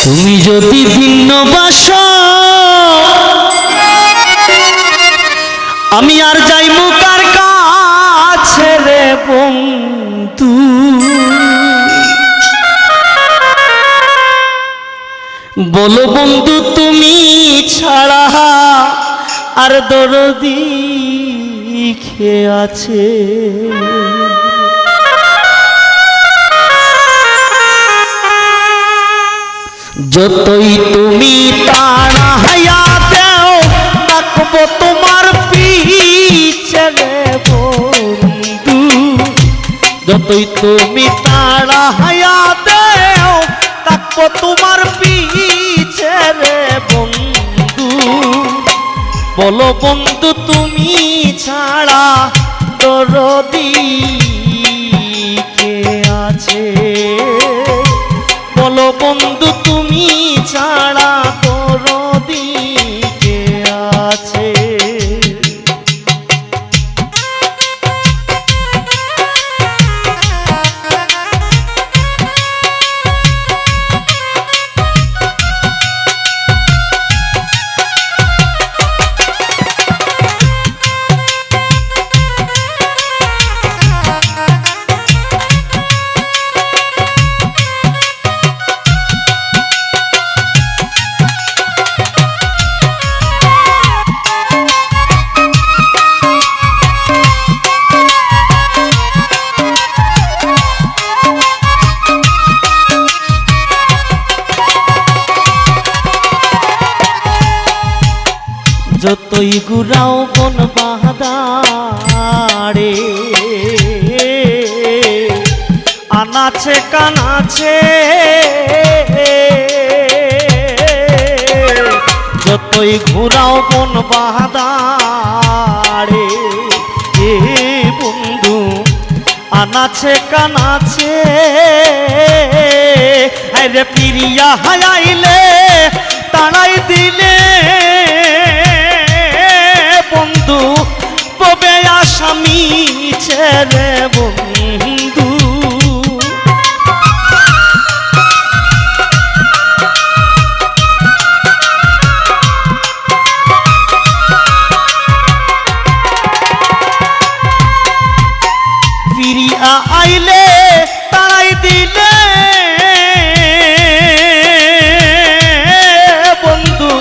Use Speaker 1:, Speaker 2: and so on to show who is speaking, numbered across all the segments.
Speaker 1: তুমি যদি ভিন্ন বাসো আমি আর যাইমু কার কাছে রে বন্ধু। বলো বন্ধু তুমি ছাড়া আর দরদি কে আছে। যতই তুমি তাড়াইয়া দেও থাকবো তোমার পিছে রে বন্ধু। যতই তুমি তাড়াইয়া দেও থাকবো তোমার পিছে রে বন্ধু। বলো বন্ধু তুমি ছাড়া দরদি কে আছে। বলো বন্ধু তুমি ছাড়া দরদি কে আছে। যতই ঘুরাও বন বাহাদারে আনাছে কানাছে। যতই ঘুরাও বন বাহাদারে এ বন্ধু আনাছে কানাছে। আরে প্রিয়া হাইলে তাড়াই দিলে বন্ধু ববে আসামি ছেড়ে বন্ধু। ফিরিয়া আইলে তাড়াই দিলে বন্ধু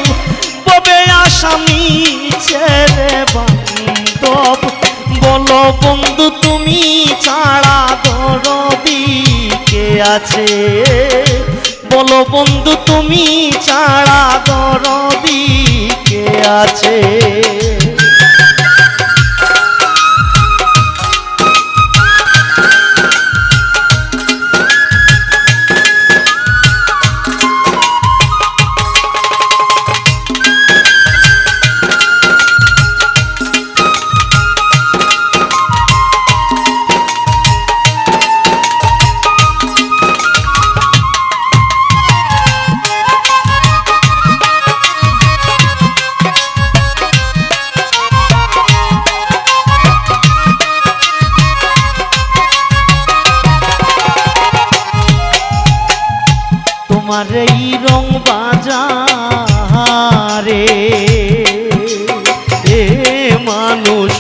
Speaker 1: ববে আসামি ছেড়ে বান্ধব। বলো বন্ধু তুমি ছাড়া দরদি কে আছে। বলো বন্ধু তুমি ছাড়া দরদি কে আছে। তোমার এই রং বাজারে এ মানুষ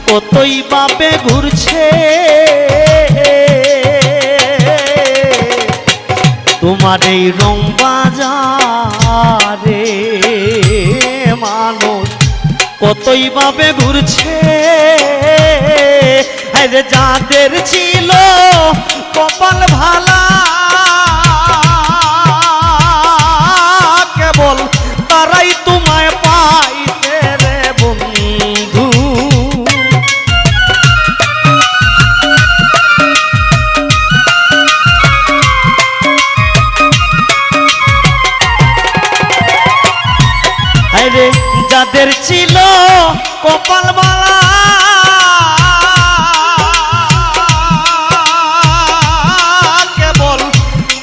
Speaker 1: কতই বাপে ঘুরছে। তোমার এই রং বাজারে মানুষ কতই বাপে ঘুরছে। আরে যাদের ছিল কপাল ভালা কেবল তারাই তোমায় পাইছে রে বন্ধু। আরে যাদের ছিল কপাল বালা কেবল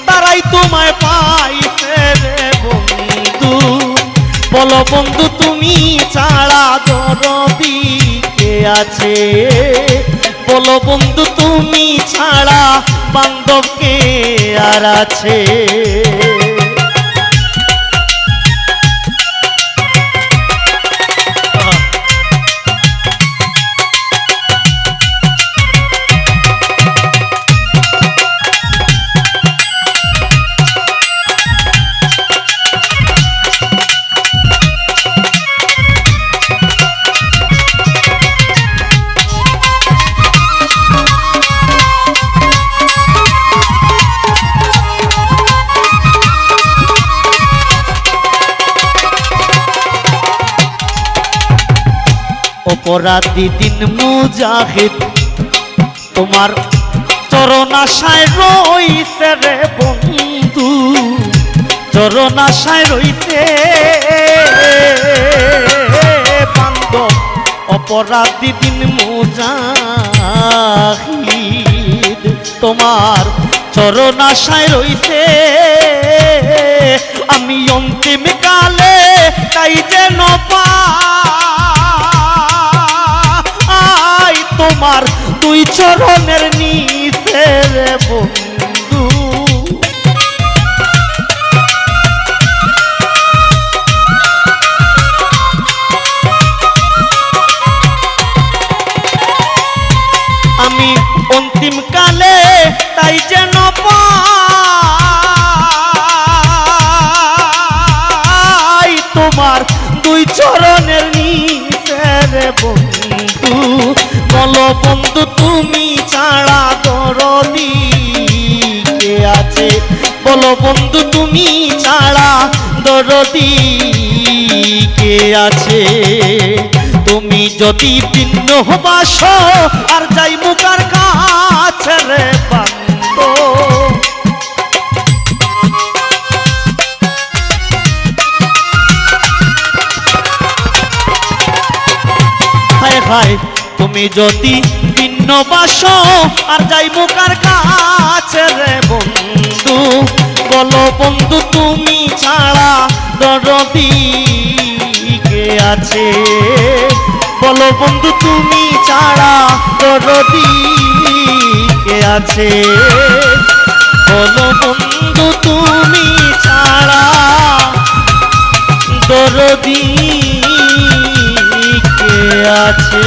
Speaker 1: তারাই তোমায় পাইছে রে বন্ধু। বলো বন্ধু তুমি ছাড়া দরদি কে আছে। বলো বন্ধু তুমি ছাড়া বান্ধব কে আর আছে। অপরাধী দিন মুজাহিদ তোমার চরণ আশায় রইছে রে বন্ধু, চরণ আশায় রইছে বান্ধব অপরাধী দিন মুজাহিদ তোমার চরণ আশায় রইছে। আমি অন্তিম কালে তাই যেন পাই তোমার দুই চরণের নিচে রে বন্ধু। আমি অন্তিম কালে তাই যেন পাই তোমার দুই চরণের নিচে রে বন্ধু। বলো বন্ধু তুমি ছাড়া দরদি কে আছে, বলো বন্ধু তুমি ছাড়া দরদি কে আছে। তুমি যদি ভিন্ন হবাস আর যাই মুখার কাছে রে বান্ধব। হায় হায় তুমি যদি ভিন্ন বাস আর যাই মুখার কাছে রে বন্ধু। বলো বন্ধু তুমি ছাড়া দরদি কে আছে, বলো বন্ধু তুমি ছাড়া দরদি কে আছে। বলো বন্ধু তুমি ছাড়া দরদি কে আছে।